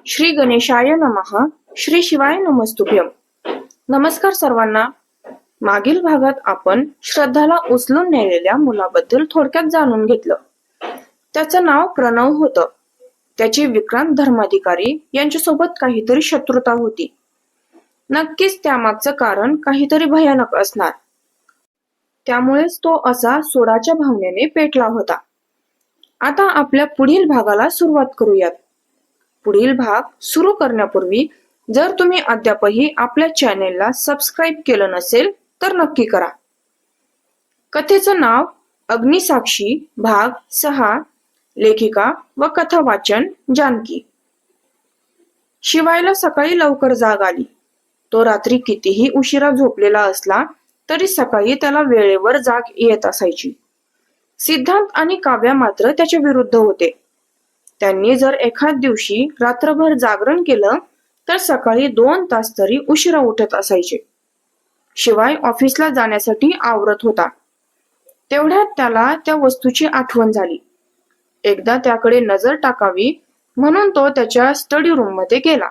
श्री गणेशाय नमः. श्री शिवाय नमस्तुभ्यम. नमस्कार सर्वांना. मागील भागात आपण श्रद्धाला उचलून नेलेल्या मुलाबद्दल थोडक्यात जाणून घेतलं. त्याचं नाव प्रणव होतं. त्याची विक्रांत धर्माधिकारी यांच्यासोबत काहीतरी शत्रुता होती. नक्कीच त्यामागचं कारण काहीतरी भयानक असणार. त्यामुळेच तो असा सोडाच्या भावनेने पेटला होता. आता आपल्या पुढील भागाला सुरुवात करूयात. पुढील भाग सुरू करण्यापूर्वी जर तुम्ही अद्यापही आपल्या चॅनेलला सबस्क्राईब केलं नसेल तर नक्की करा. कथेचं नाव अग्निसाक्षी भाग 6. लेखिका व कथा वाचन जानकी. शिवायला सकाळी लवकर जाग आली. तो रात्री कितीही उशिरा झोपलेला असला तरी सकाळी त्याला वेळेवर जाग येत असायची. सिद्धांत आणि काव्या मात्र त्याच्या विरुद्ध होते. त्यांनी जर एखाद दिवशी रात्रभर जागरण केलं तर सकाळी 2 तास तरी उशिरा उठत असायचे. शिवाय ऑफिसला जाण्यासाठी आवरत होता. तेवढ्यात त्याला त्या वस्तूची आठवण झाली. एकदा त्याकडे नजर टाकावी म्हणून तो त्याच्या स्टडी रूम मध्ये गेला.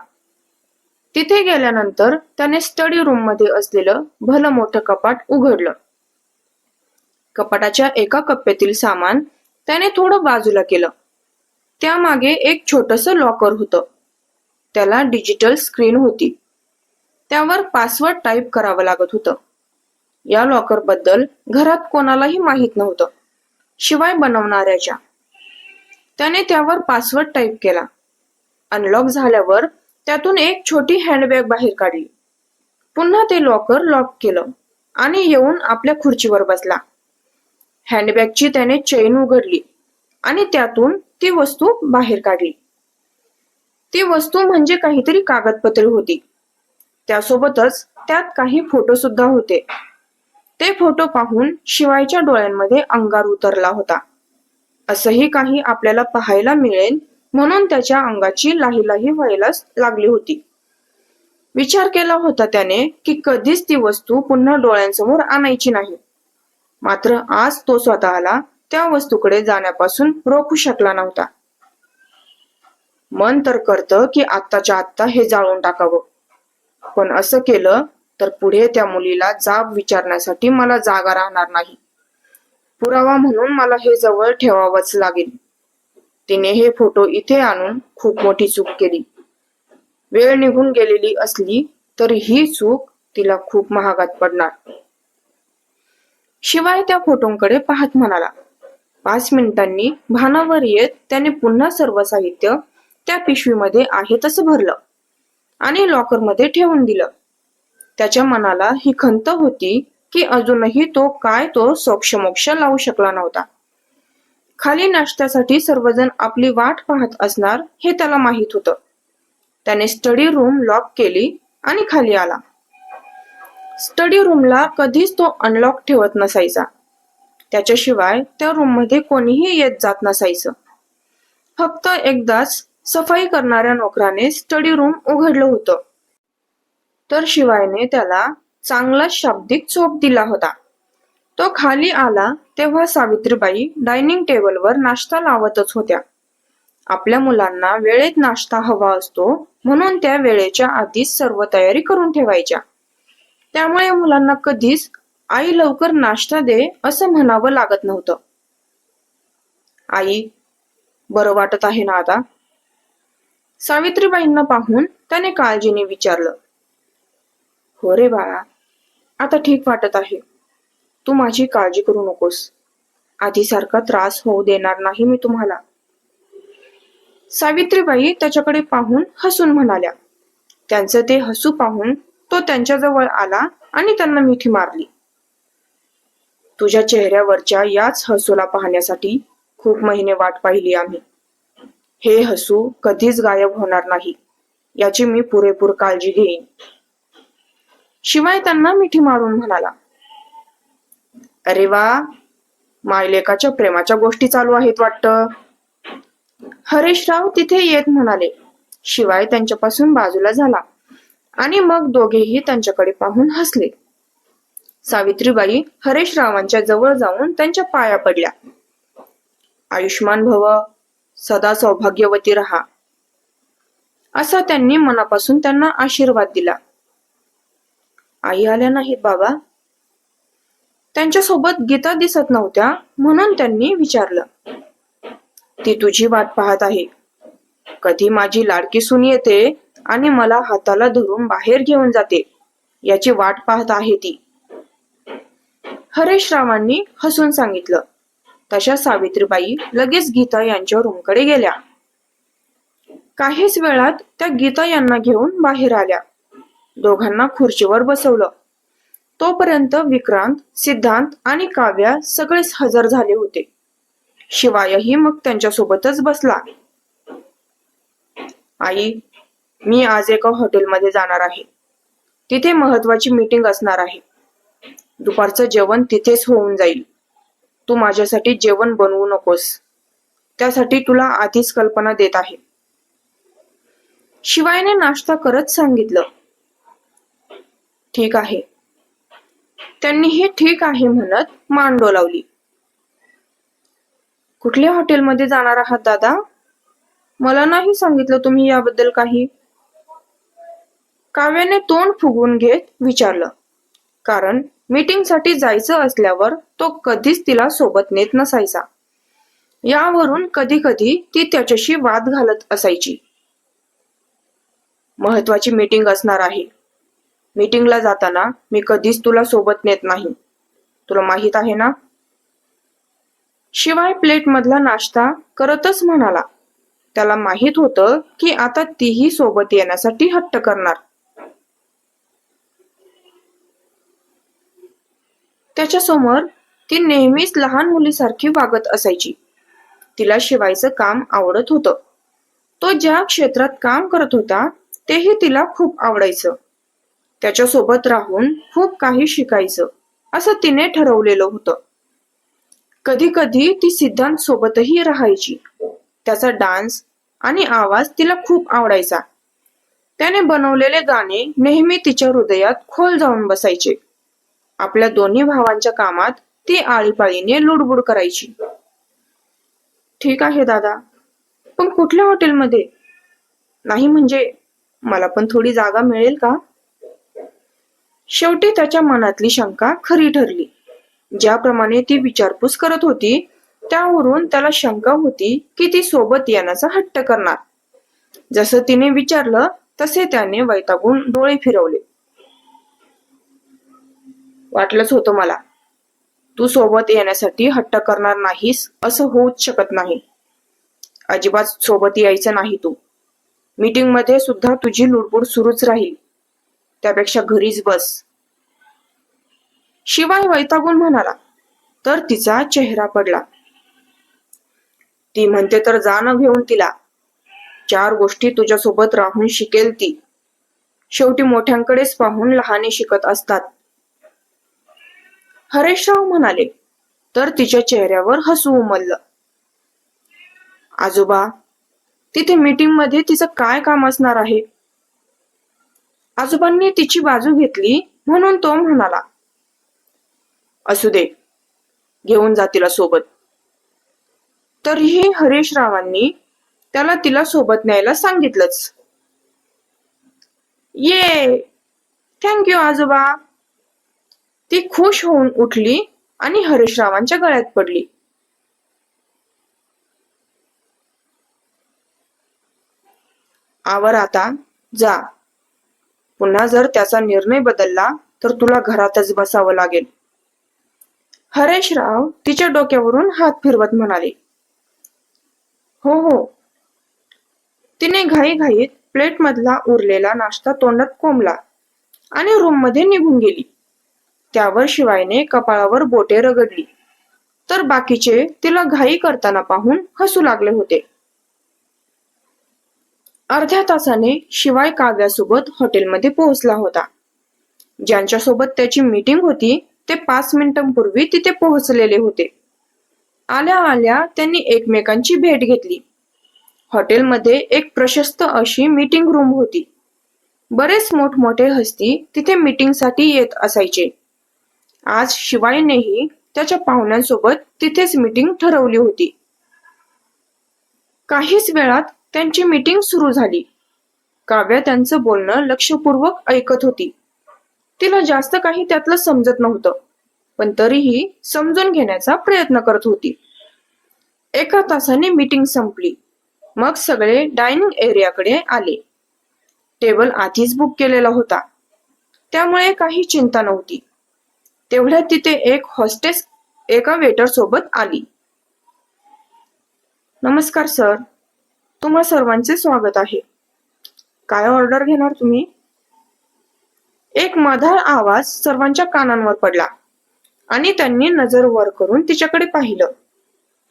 तिथे गेल्यानंतर त्याने स्टडी रूम मध्ये असलेलं भलं मोठं कपाट उघडलं. कपाटाच्या एका कप्प्यातील सामान त्याने थोडं बाजूला केलं. त्यामागे एक छोटंसं लॉकर होतं. त्याला डिजिटल स्क्रीन होती. त्यावर पासवर्ड टाईप करावं लागत होतं. या लॉकर बद्दल घरात कोणालाही माहित नव्हतं, शिवाय बनवणाऱ्याच्या. त्याने त्यावर पासवर्ड टाईप केला. अनलॉक झाल्यावर त्यातून एक छोटी हँडबॅग बाहेर काढली. पुन्हा ते लॉकर लॉक केलं आणि येऊन आपल्या खुर्चीवर बसला. हँडबॅगची त्याने चेन उघडली आणि त्यातून ती वस्तू बाहेर काढली. ती वस्तू म्हणजे काहीतरी कागदपत्रे होती. त्यासोबतच त्यात काही फोटो सुद्धा होते. ते फोटो पाहून शिवायच्या डोळ्यांमध्ये अंगार उतरला होता. असंही काही आपल्याला पाहायला मिळेल म्हणून त्याच्या अंगाची लाहीलाही व्हायला लागली होती. विचार केला होता त्याने की कधीच ती वस्तू पुन्हा डोळ्यांसमोर आणायची नाही. मात्र आज तो स्वतःला त्या वस्तूकडे जाण्यापासून रोखू शकला नव्हता. मन तर करतं की आत्ताच्या आत्ता हे जाळून टाकावं, पण असं केलं तर पुढे त्या मुलीला जाब विचारण्यासाठी मला जागा राहणार नाही. पुरावा म्हणून मला हे जवळ ठेवावंच लागेल. तिने हे फोटो इथे आणून खूप मोठी चूक केली. वेळ निघून गेलेली असली तरी ही चूक तिला खूप महागात पडणार. शिवाय त्या फोटोंकडे पाहत म्हणाला. 5 मिनिटांनी भानावर येत त्याने पुन्हा सर्व साहित्य त्या पिशवीमध्ये आहे तसं भरलं आणि लॉकरमध्ये ठेवून दिलं. त्याच्या मनाला ही खंत होती की अजूनही तो सोक्षमोक्ष लावू शकला नव्हता. खाली नाश्त्यासाठी सर्वजण आपली वाट पाहत असणार हे त्याला माहित होतं. त्याने स्टडी रूम लॉक केली आणि खाली आला. स्टडी रूमला कधीच तो अनलॉक ठेवत नसायचा. त्याच्याशिवाय त्या रूम मध्ये कोणीही येत जात नसायचं. फक्त एकदाच सफाई करणाऱ्या नोकराने स्टडी रूम उघडलं होतं तर शिवायने त्याला चांगला शाब्दिक चोप दिला होता. तो खाली आला तेव्हा सावित्रीबाई डायनिंग टेबलवर नाश्ता लावतच होत्या. आपल्या मुलांना वेळेत नाश्ता हवा असतो म्हणून त्या वेळेच्या आधीच सर्व तयारी करून ठेवायच्या. त्यामुळे मुलांना कधीच आई लवकर नाश्ता दे असं म्हणावं लागत नव्हतं. आई, बरं वाटत आहे ना आता? सावित्रीबाईंना पाहून त्याने काळजीने विचारलं. हो रे बाळा, आता ठीक वाटत आहे. तू माझी काळजी करू नकोस. आधीसारखा त्रास होऊ देणार नाही मी तुम्हाला. सावित्रीबाई त्याच्याकडे पाहून हसून म्हणाल्या. त्यांचं ते हसू पाहून तो त्यांच्याजवळ आला आणि त्यांना मिठी मारली. तुझ्या चेहऱ्यावरच्या याच हसूला पाहण्यासाठी खूप महिने वाट पाहिली आम्ही. हे हसू कधीच गायब होणार नाही याची मी पुरेपूर काळजी घेईन. शिवाय त्यांना मिठी मारून म्हणाला. अरे वा, मायलेकाच्या प्रेमाच्या गोष्टी चालू आहेत वाटतं. हरेशराव तिथे येत म्हणाले. शिवाय त्यांच्यापासून बाजूला झाला आणि मग दोघेही त्यांच्याकडे पाहून हसले. सावित्रीबाई हरेशरावांच्या जवळ जाऊन त्यांच्या पाया पडल्या. आयुष्मान भव, सदा सौभाग्यवती रहा. असा त्यांनी मनापासून त्यांना आशीर्वाद दिला. आई आल्या नाहीत बाबा? त्यांच्यासोबत गीता दिसत नव्हत्या म्हणून त्यांनी विचारलं. ती तुझी वाट पाहत आहे. कधी माझी लाडकी सून येते आणि मला हाताला धरून बाहेर घेऊन जाते याची वाट पाहत आहे ती. हरेशरावांनी हसून सांगितलं. तशा सावित्रीबाई लगेच गीता यांच्या रूमकडे गेल्या. काहीच वेळात त्या गीता यांना घेऊन बाहेर आल्या. दोघांना खुर्चीवर बसवलं. तोपर्यंत विक्रांत, सिद्धांत आणि काव्या सगळेच हजर झाले होते. शिवायही मग त्यांच्यासोबतच बसला. आई, मी आज एका हॉटेलमध्ये जाणार आहे. तिथे महत्वाची मीटिंग असणार आहे. दुपारचं जेवण तिथेच होऊन जाईल. तू माझ्यासाठी जेवण बनवू नकोस. त्यासाठी तुला आधीच कल्पना देत आहे. शिवायने नाश्ता करत सांगितलं. ठीक आहे. त्यांनी हे ठीक आहे म्हणत मान डोलावली. कुठल्या हॉटेलमध्ये जाणार आहात दादा? मला नाही सांगितलं तुम्ही याबद्दल काही. काव्याने तोंड फुगवून घेत विचारलं. कारण मीटिंगसाठी जायचं असल्यावर तो कधीच तिला सोबत नेत नसायचा. यावरून कधी कधी ती त्याच्याशी वाद घालत असायची. महत्वाची मीटिंग असणार आहे. मीटिंगला जाताना मी कधीच तुला सोबत नेत नाही. तुला माहित आहे ना? शिवाय प्लेट मधला नाश्ता करतच म्हणाला. त्याला माहित होतं की आता तीही सोबत येण्यासाठी हट्ट करणार. त्याच्यासमोर ती नेहमीच लहान मुलीसारखी वागत असायची. तिला शिवायचं काम आवडत होतं. तो ज्या क्षेत्रात काम करत होता तेही तिला खूप आवडायचं. त्याच्यासोबत राहून खूप काही शिकायचं असं तिने ठरवलेलं होतं. कधी कधी ती सिद्धांत सोबतही राहायची. त्याचा डान्स आणि आवाज तिला खूप आवडायचा. त्याने बनवलेले गाणे नेहमी तिच्या हृदयात खोल जाऊन बसायचे. आपल्या दोन्ही भावांच्या कामात ती आळीपाळीने लुडबुड करायची. ठीक आहे दादा, पण कुठल्या हॉटेलमध्ये? नाही म्हणजे मला पण थोडी जागा मिळेल का? शेवटी त्याच्या मनातली शंका खरी ठरली. ज्याप्रमाणे ती विचारपूस करत होती त्यावरून त्याला शंका होती की ती सोबत येण्याचा हट्ट करणार. जसं तिने विचारलं तसे त्याने वैतागून डोळे फिरवले. वाटलंच होतं मला. तू सोबत येण्यासाठी हट्ट करणार नाहीस असं होऊच शकत नाही. अजिबात सोबत यायचं नाही तू. मीटिंग मध्ये सुद्धा तुझी लुडबुड सुरूच राहील. त्यापेक्षा घरीच बस. शिवाय वैतागून म्हणाला. तर तिचा चेहरा पडला. ती म्हणते तर जा न घेऊन तिला. 4 गोष्टी तुझ्यासोबत राहून शिकेल ती. शेवटी मोठ्यांकडेच पाहून लहाने शिकत असतात. हरेशराव म्हणाले. तर तिच्या चेहऱ्यावर हसू उमललं. आजोबा, तिथे मीटिंग मध्ये तिचं काय काम असणार आहे? आजोबांनी तिची बाजू घेतली म्हणून तो म्हणाला. असू दे, घेऊन जा तिला सोबत. तरीही हरेशरावांनी त्याला तिला सोबत न्यायला सांगितलंच. ये, थँक्यू आजोबा. ती खुश होऊन उठली आणि हरेशरावांच्या गळ्यात पडली. आवर आता, जा. पुन्हा जर त्याचा निर्णय बदलला तर तुला घरातच बसावं लागेल. हरेशराव तिच्या डोक्यावरून हात फिरवत म्हणाले. हो हो. तिने घाईघाईत प्लेट मधला उरलेला नाश्ता तोंडात कोंबला आणि रूम मध्ये निघून गेली. त्यावर शिवायने कपाळावर बोटे रगडली. तर बाकीचे तिला घाई करताना पाहून हसू लागले होते. अर्ध्या तासाने शिवाय काव्यासोबत हॉटेलमध्ये पोहोचला होता. ज्यांच्यासोबत त्याची मीटिंग होती ते 5 मिनिटांपूर्वी तिथे पोहोचलेले होते. आल्या आल्या त्यांनी एकमेकांची भेट घेतली. हॉटेलमध्ये एक प्रशस्त अशी मीटिंग रूम होती. बरेच मोठमोठे हस्ती तिथे मीटिंगसाठी येत असायचे. आज शिवायनेही त्याच्या पाहुण्यांसोबत तिथेच मीटिंग ठरवली होती. काहीच वेळात त्यांची मीटिंग सुरू झाली. काव्या त्यांचं बोलणं लक्षपूर्वक ऐकत होती. तिला जास्त काही त्यातलं समजत नव्हतं, पण तरीही समजून घेण्याचा प्रयत्न करत होती. 1 तासाने मीटिंग संपली. मग सगळे डायनिंग एरियाकडे आले. टेबल आधीच बुक केलेला होता, त्यामुळे काही चिंता नव्हती. तेवढ्यात तिथे एक हॉस्टेस एका वेटर सोबत आली. नमस्कार सर, तुम्हा सर्वांचे स्वागत आहे. काय ऑर्डर घेणार तुम्ही? एक मधाळ आवाज सर्वांच्या कानांवर पडला आणि त्यांनी नजर वर करून तिच्याकडे पाहिलं.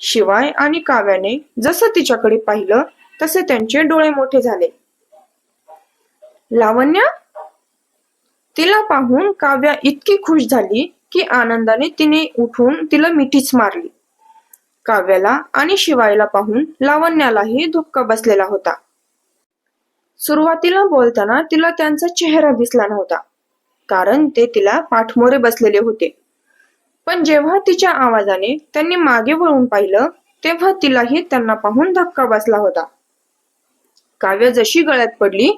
शिवाय आणि काव्याने जसं तिच्याकडे पाहिलं तसे त्यांचे डोळे मोठे झाले. लावण्या? तिला पाहून काव्या इतकी खुश झाली की आनंदाने तिने उठून तिला मिठीच मारली. काव्याला आणि शिवायला पाहून लावण्यालाही धक्का बसलेला होता. सुरुवातीला बोलताना तिला त्यांचा चेहरा दिसला नव्हता, कारण ते तिला पाठमोरे बसलेले होते. पण जेव्हा तिच्या आवाजाने त्यांनी मागे वळून पाहिलं तेव्हा तिलाही त्यांना पाहून धक्का बसला होता. काव्या जशी गळ्यात पडली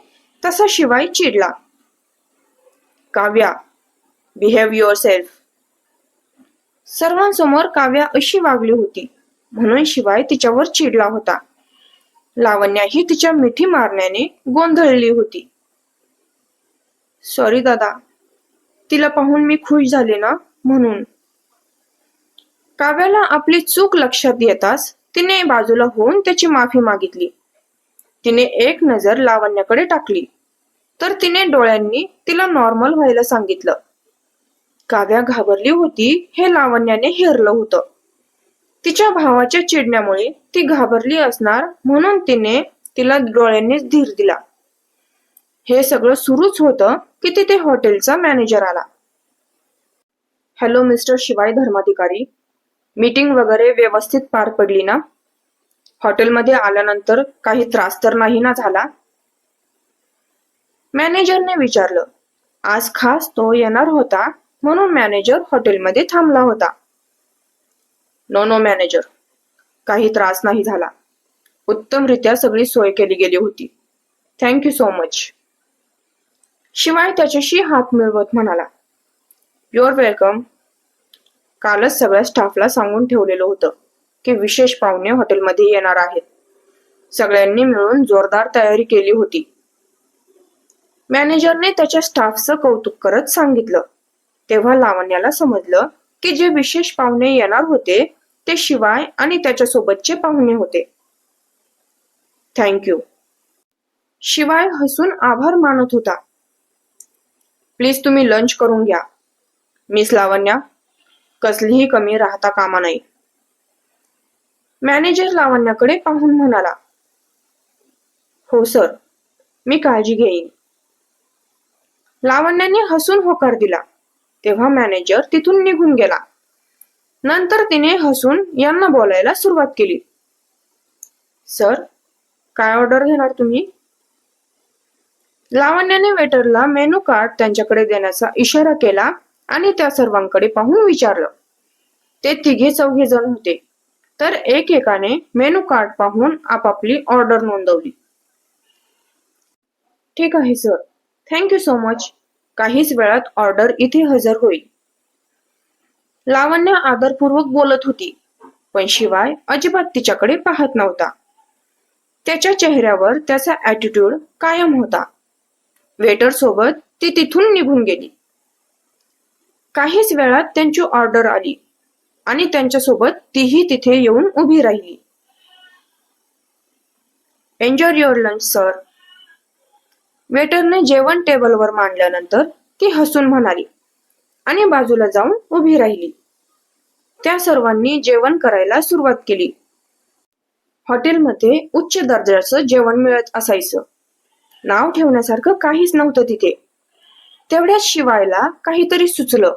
तसा शिवाय चिडला. Kavya, behave yourself. सर्वांसमोर काव्या अशी वागली होती म्हणून शिवाय तिच्यावर चिडला होता. लावण्याही तिच्या मिठी मारण्याने गोंधळली होती. सॉरी दादा, तिला पाहून मी खुश झाले ना म्हणून. काव्याला आपली चूक लक्षात येताच तिने बाजूला होऊन त्याची माफी मागितली. तिने एक नजर लावण्याकडे टाकली तर तिने डोळ्यांनी तिला नॉर्मल व्हायला सांगितलं. काव्या घाबरली होती हे लावण्याने हेरलं होतं. तिच्या भावाच्या चिडण्यामुळे ती घाबरली असणार म्हणून तिने तिला डोळ्यांनीच धीर दिला. हे सगळं सुरूच होतं की तिथे हॉटेलचा मॅनेजर आला. हॅलो मिस्टर शिवाय धर्माधिकारी, मीटिंग वगैरे व्यवस्थित पार पडली ना? हॉटेलमध्ये आल्यानंतर काही त्रास तर नाही ना झाला? मॅनेजरने विचारलं. आज खास तो येणार होता म्हणून मॅनेजर हॉटेलमध्ये थांबला होता. नो मॅनेजर, काही त्रास नाही झाला. उत्तमरित्या सगळी सोय केली गेली होती. Thank you so much. शिवाय त्याच्याशी हात मिळवत म्हणाला. Your welcome. कालच सगळ्या स्टाफला सांगून ठेवलेलं होतं की विशेष पाहुणे हॉटेलमध्ये येणार आहेत. सगळ्यांनी मिळून जोरदार तयारी केली होती. मॅनेजरने त्याच्या स्टाफचं कौतुक करत सांगितलं. तेव्हा लावण्याला समजलं की जे विशेष पाहुणे येणार होते ते शिवाय आणि त्याच्यासोबतचे पाहुणे होते. थँक्यू. शिवाय हसून आभार मानत होता. प्लीज तुम्ही लंच करून घ्या. मिस लावण्या, कसलीही कमी राहता कामा नाही. मॅनेजर लावण्याकडे पाहून म्हणाला. हो सर, मी काळजी घेईन. लावण्याने हसून होकार दिला. तेव्हा मॅनेजर तिथून निघून गेला. नंतर तिने हसून यांना बोलायला सुरुवात केली. सर, काय ऑर्डर घेणार तुम्ही? लावण्याने वेटरला मेनू कार्ड त्यांच्याकडे देण्याचा इशारा केला आणि त्या सर्वांकडे पाहून विचारलं. ते तिघे चौघे जण होते, तर एकेकाने मेनू कार्ड पाहून आपापली ऑर्डर नोंदवली. ठीक आहे सर, थँक्यू सो मच. काहीच वेळात ऑर्डर इथे हजर होईल. लावण्य आदरपूर्वक बोलत होती, पण शिवाय अजिबात तिच्याकडे पाहत नव्हता. त्याच्या चेहऱ्यावर त्याचा ॲटिट्यूड कायम होता. वेटर सोबत ती तिथून निघून गेली. काहीच वेळात त्यांची ऑर्डर आली आणि त्यांच्यासोबत तीही तिथे येऊन उभी राहिली. Enjoy your lunch sir. वेटरने जेवण टेबलवर मांडल्यानंतर ती हसून म्हणाली आणि बाजूला जाऊन उभी राहिली. त्या सर्वांनी जेवण करायला सुरुवात केली. हॉटेलमध्ये उच्च दर्जाचं जेवण मिळत असायचं. नाव ठेवण्यासारखं काहीच नव्हतं तिथे. तेवढ्यात शिवायला काहीतरी सुचलं.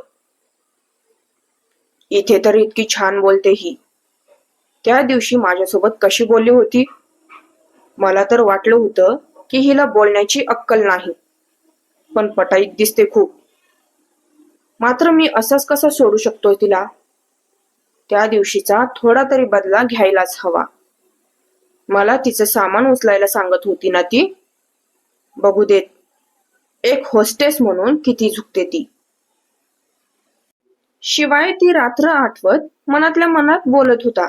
इथे तर इतकी छान बोलते ही. त्या दिवशी माझ्यासोबत कशी बोलली होती? मला तर वाटलं होतं की हिला बोलण्याची अक्कल नाही, पण पटाईत दिसते खूप. मात्र मी असंच कसं सोडू शकतोय तिला? त्या दिवशीचा थोडा तरी बदला घ्यायलाच हवा. मला तिचं सामान उचलायला सांगत होती ना ती. बघू देत, एक होस्टेस म्हणून किती झुकते ती. शिवाय ती रात्र आठवत मनातल्या मनात बोलत होता.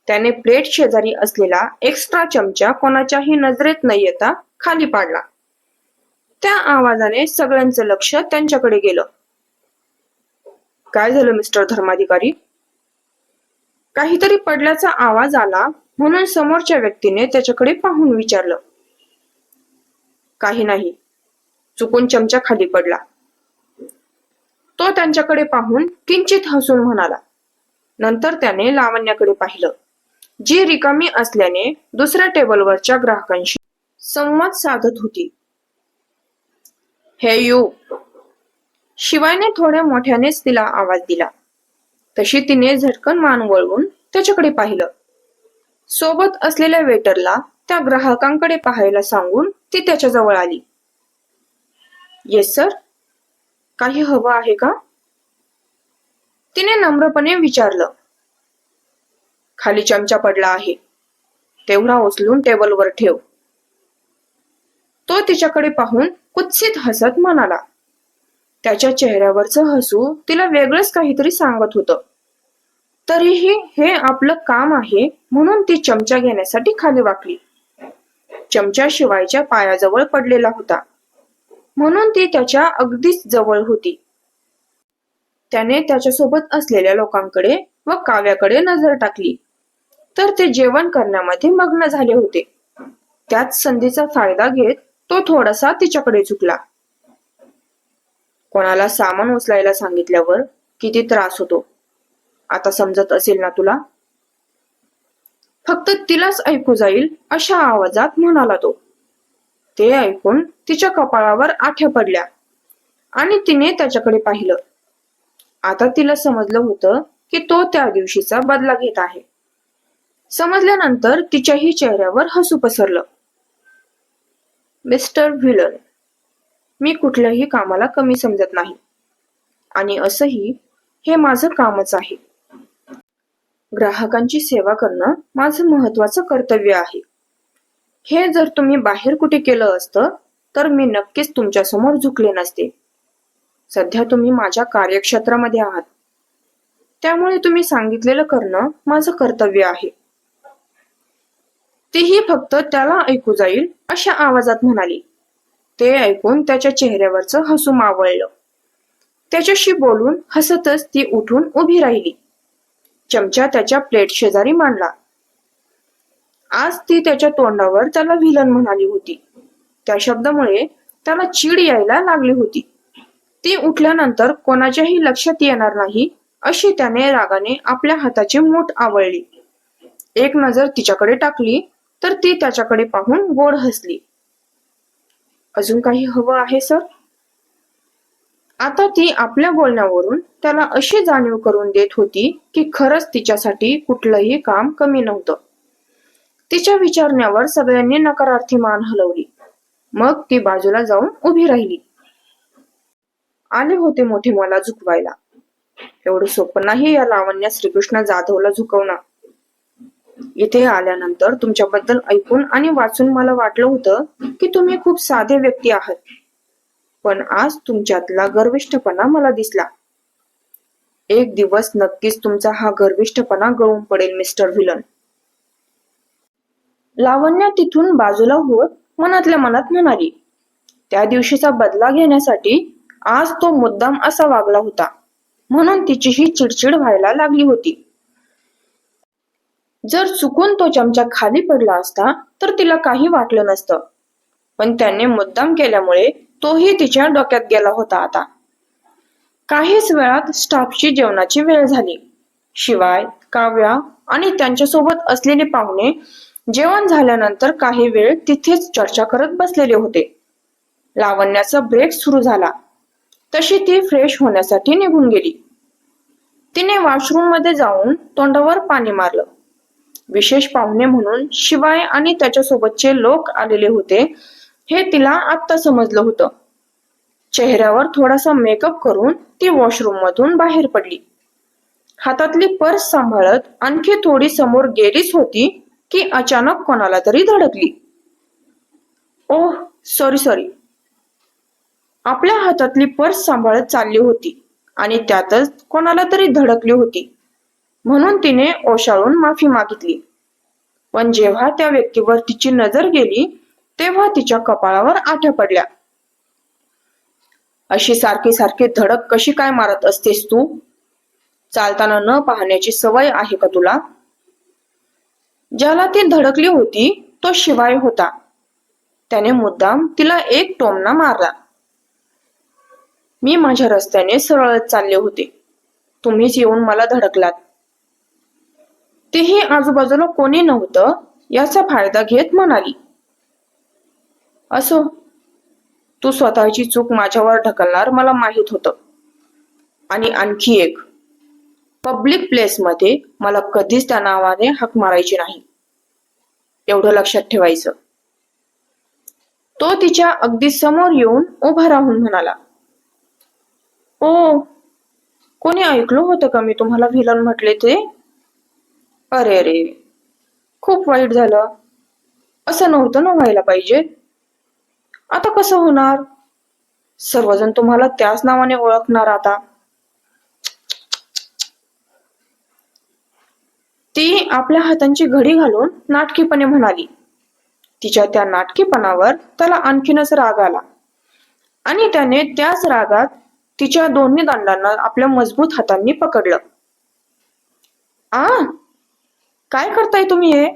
त्याने प्लेट शेजारी असलेला एक्स्ट्रा चमचा कोणाच्याही नजरेत न येता खाली पाडला. त्या आवाजाने सगळ्यांचं लक्ष त्यांच्याकडे गेलं. काय झालं मिस्टर धर्माधिकारी? काहीतरी पडल्याचा आवाज आला म्हणून समोरच्या व्यक्तीने त्याच्याकडे पाहून विचारलं. काही नाही, चुकून चमचा खाली पडला. तो त्यांच्याकडे पाहून किंचित हसून म्हणाला. नंतर त्याने लावण्याकडे पाहिलं, जी रिकामी असल्याने दुसऱ्या टेबलवरच्या ग्राहकांशी संवाद साधत होती. हे यू. शिवायने थोड्या मोठ्यानेच तिला आवाज दिला. तशी तिने झटकन मान वळवून त्याच्याकडे पाहिलं. सोबत असलेल्या वेटरला त्या ग्राहकांकडे पाहायला सांगून ती त्याच्याजवळ आली. येस सर, काही हवं आहे का? तिने नम्रपणे विचारलं. खाली चमचा पडला आहे, तेवढा उचलून टेबलवर ठेव. तो तिच्याकडे पाहून कुत्सित हसत म्हणाला. त्याच्या चेहऱ्यावरचं हसू तिला वेगळंच काहीतरी सांगत होतं. तरीही हे आपलं काम आहे म्हणून ती चमचा घेण्यासाठी खाली वाकली. चमचा शिवायच्या पायाजवळ पडलेला होता म्हणून ती त्याच्या अगदीच जवळ होती. त्याने त्याच्यासोबत असलेल्या लोकांकडे व काव्याकडे नजर टाकली तर ते जेवण करण्यामध्ये मग्न झाले होते. त्याच संधीचा फायदा घेत तो थोडासा तिच्याकडे झुकला. कोणाला सामान उचलायला सांगितल्यावर किती त्रास होतो, आता समजत असेल ना तुला? फक्त तिलाच ऐकू जाईल अशा आवाजात म्हणाला तो. ते ऐकून तिच्या कपाळावर आठ्या पडल्या आणि तिने त्याच्याकडे पाहिलं. आता तिला समजलं होतं की तो त्या दिवशीचा बदला घेत आहे. समजल्यानंतर तिच्याही चेहऱ्यावर हसू पसरलं. मिस्टर व्हिलन, मी कुठल्याही कामाला कमी समजत नाही आणि असंही हे माझं कामच आहे. ग्राहकांची सेवा करणं माझं महत्वाचं कर्तव्य आहे. हे जर तुम्ही बाहेर कुठे केलं असतं तर मी नक्कीच तुमच्या समोर झुकले नसते. सध्या तुम्ही माझ्या कार्यक्षेत्रामध्ये आहात, त्यामुळे तुम्ही सांगितलेलं करणं माझं कर्तव्य आहे. तीही फक्त त्याला ऐकू जाईल अशा आवाजात म्हणाली. ते ऐकून त्याच्या चेहऱ्यावरचं हसू मावळलं. त्याच्याशी बोलून हसतच ती उठून उभी राहिली. चमचा त्याच्या प्लेट शेजारी मांडला. आज ती त्याच्या तोंडावर त्याला व्हिलन म्हणाली होती. त्या शब्दामुळे त्याला चीड यायला लागली होती. ती उठल्यानंतर कोणाच्याही लक्षात येणार नाही अशी त्याने रागाने आपल्या हाताची मूठ आवळली. एक नजर तिच्याकडे टाकली तर ती त्याच्याकडे पाहून गोड हसली. अजून काही हवं आहे सर? आता ती आपल्या बोलण्यावरून त्याला अशी जाणीव करून देत होती की खरंच तिच्यासाठी कुठलंही काम कमी नव्हतं. तिच्या विचारण्यावर सगळ्यांनी नकारार्थी मान हलवली. मग ती बाजूला जाऊन उभी राहिली. आले होते मोठे मला झुकवायला. एवढं सोपं नाही या लावण्या श्रीकृष्ण जाधवला झुकवणं. इथे आल्यानंतर तुमच्याबद्दल ऐकून आणि वाचून मला वाटलं होतं की तुम्ही खूप साधे व्यक्ती आहात, पण आज तुमच्यातला गर्विष्ठपणा मला दिसला. एक दिवस नक्कीच तुमचा हा गर्विष्ठपणा गळून पडेल मिस्टर व्हिलन. लावण्या तिथून बाजूला होत मनातल्या मनात म्हणाली. त्या दिवशीचा बदला घेण्यासाठी आज तो मुद्दाम असा वागला होता म्हणून तिचीही चिडचिड व्हायला लागली होती. जर चुकून तो चमचा खाली पडला असता तर तिला काही वाटलं नसतं, पण त्याने मुद्दाम केल्यामुळे तोही तिच्या डोक्यात गेला होता. आता काहीच वेळात स्टाफची जेवणाची वेळ झाली. शिवाय काव्या आणि त्यांच्यासोबत असलेले पाहुणे जेवण झाल्यानंतर काही वेळ तिथेच चर्चा करत बसलेले होते. लावण्याचा ब्रेक सुरू झाला तशी ती फ्रेश होण्यासाठी निघून गेली. तिने वॉशरूम मध्ये जाऊन तोंडावर पाणी मारलं. विशेष पाहुणे म्हणून शिवाय आणि त्याच्यासोबतचे लोक आलेले होते हे तिला आत्ता समजलं होतं. चेहऱ्यावर थोडासा मेकअप करून ती वॉशरूम मधून बाहेर पडली. हातातली पर्स सांभाळत आणखी थोडी समोर गेलीच होती की अचानक कोणाला तरी धडकली. Oh sorry sorry. आपल्या हातातली पर्स सांभाळत चालली होती आणि त्यातच कोणाला तरी धडकली होती, म्हणून तिने ओशाळून माफी मागितली. पण जेव्हा त्या व्यक्तीवर तिची नजर गेली तेव्हा तिच्या कपाळावर आठ्या पडल्या. अशी सारखी सारखी धडक कशी काय मारत असतेस तू? चालताना न पाहण्याची सवय आहे का तुला? ज्याला ती धडकली होती तो शिवाय होता. त्याने मुद्दाम तिला एक टोमणा मारला. मी माझ्या रस्त्याने सरळच चालले होते. तुम्हीच येऊन मला धडकलात. तेही आजूबाजूला कोणी नव्हतं याचा फायदा घेत म्हणाली. असो, तू स्वतःची चूक माझ्यावर ढकलणार मला माहित होतं. आणि आणखी एक, पब्लिक प्लेसमध्ये मला कधीच त्या नावाने हाक मारायची नाही, एवढं लक्षात ठेवायचं. तो तिच्या अगदी समोर येऊन उभा राहून म्हणाला, ओ, कोणी ऐकलं होतं का मी तुम्हाला व्हिलन म्हटले ते? अरे रे, खूप वाईट झालं. असं नव्हतं ना व्हायला पाहिजे. आता कसं होणार? सर्वजण तुम्हाला त्याच नावाने ओळखणार आता. ती आपल्या हातांची घडी घालून नाटकीपणे म्हणाली. तिच्या त्या नाटकीपणावर त्याला आणखीनच राग आला आणि त्याने त्याच रागात तिच्या दोन्ही दंडांना आपल्या मजबूत हातांनी पकडलं. आ, काय करताय तुम्ही हे?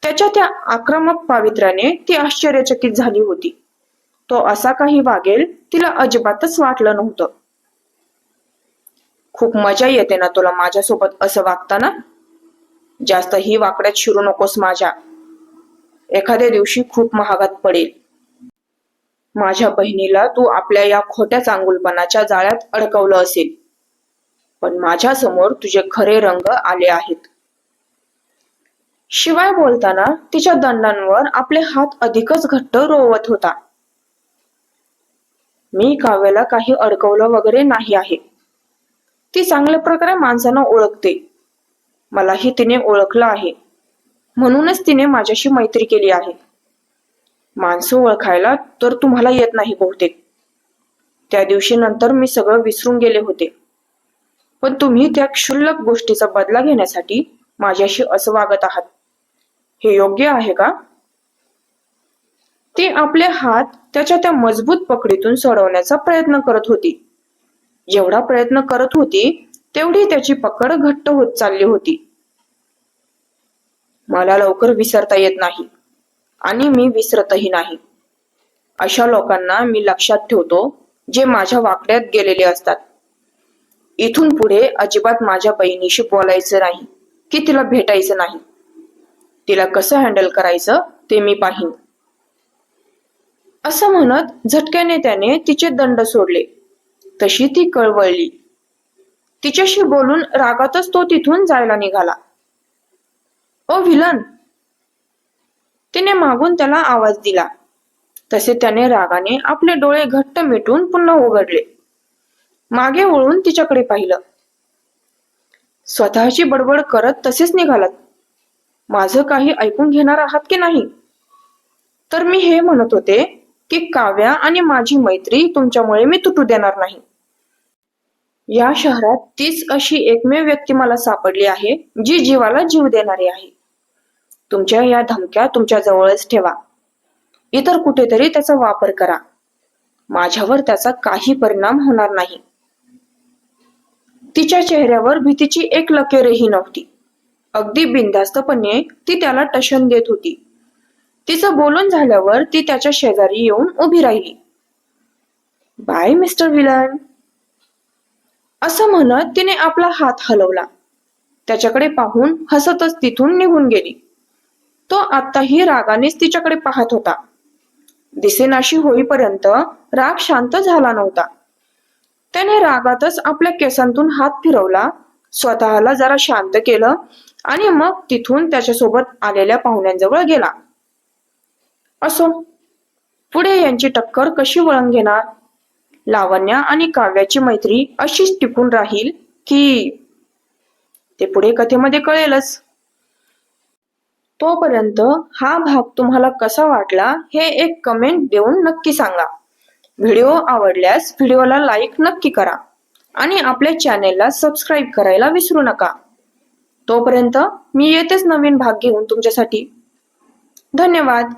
त्याच्या त्या आक्रमक पावित्र्याने ती आश्चर्यचकित झाली होती. तो असा काही वागेल तिला अजिबातच वाटलं नव्हतं. खूप मजा येते ना तुला माझ्यासोबत असं वागताना? जास्त ही वाकड्यात शिरू नकोस माझ्या. एखाद्या दिवशी खूप महागात पडेल. माझ्या बहिणीला तू आपल्या या खोट्या चांगुलपणाच्या जाळ्यात अडकवलं असेल, पण माझ्या समोर तुझे खरे रंग आले आहेत. शिवाय बोलताना तिच्या दंडांवर आपले हात अधिकच घट्ट रोवत होता. मी काव्याला काही अडकवलं वगैरे नाही आहे. ती चांगल्या प्रकारे माणसांना ओळखते. मलाही तिने ओळखलं आहे, म्हणूनच तिने माझ्याशी मैत्री केली आहे. माणसं ओळखायला तर तुम्हाला येत नाही बहुतेक. त्या दिवशी नंतर मी सगळं विसरून गेले होते, पण तुम्ही त्या क्षुल्लक गोष्टीचा बदला घेण्यासाठी माझ्याशी असं वागत आहात. हे योग्य आहे का? ती आपले हात त्याच्या त्या मजबूत पकडीतून सोडवण्याचा प्रयत्न करत होती. जेवढा प्रयत्न करत होती तेवढी त्याची पकड घट्ट होत चालली होती. मला लवकर विसरता येत नाही आणि मी विसरतही नाही. अशा लोकांना मी लक्षात ठेवतो जे माझ्या वाकड्यात गेलेले असतात. इथून पुढे अजिबात माझ्या बहिणीशी बोलायचं नाही की तिला भेटायचं नाही. तिला कसं हँडल करायचं ते मी पाहीन. असं म्हणत झटक्याने त्याने तिचे दंड सोडले. तशी ती कळवळली. तिच्याशी बोलून रागातच तो तिथून जायला निघाला. ओ व्हिलन, तिने मागून त्याला आवाज दिला. तसे त्याने रागाने आपले डोळे घट्ट मिटून पुन्हा उघडले. मागे वळून तिच्याकडे पाहिलं. स्वतःची बडबड करत तसेच निघालात. माझं काही ऐकून घेणार आहात की नाही? तर मी हे म्हणत होते की काव्या आणि माझी मैत्री तुमच्यामुळे मी तुटू देणार नाही. या शहरात तीच अशी एकमेव व्यक्ती मला सापडली आहे जी जीवाला जीव देणारी आहे. तुमच्या या धमक्या तुमच्या जवळच ठेवा. इतर कुठेतरी त्याचा वापर करा. माझ्यावर त्याचा काही परिणाम होणार नाही. तिच्या चेहऱ्यावर भीतीची एक लकीरही नव्हती. अगदी बिनधास्तपणे ती त्याला टशन देत होती. तिचं बोलून झाल्यावर ती त्याच्या शेजारी येऊन उभी राहिली. बाय मिस्टर विलन, असं म्हणत तिने आपला हात हलवला. त्याच्याकडे पाहून हसतच तिथून निघून गेली. तो आत्ताही रागानेच तिच्याकडे पाहत होता. दिसेनाशी होईपर्यंत राग शांत झाला नव्हता. त्याने रागातच आपल्या केसांतून हात फिरवला, स्वतःला जरा शांत केलं आणि मग तिथून त्याच्यासोबत आलेल्या पाहुण्यांजवळ गेला. असो, पुढे यांची टक्कर कशी वळण घेणार? लावण्या आणि काव्याची मैत्री अशीच टिकून राहील की? ते पुढे कथेमध्ये कळेलच. तोपर्यंत हा भाग तुम्हाला कसा वाटला हे एक कमेंट देऊन नक्की सांगा. व्हिडिओ आवडल्यास व्हिडिओला लाईक नक्की करा आणि आपल्या चॅनेलला सबस्क्राईब करायला विसरू नका. तोपर्यंत मी येतेच नवीन भाग घेऊन तुमच्यासाठी. धन्यवाद.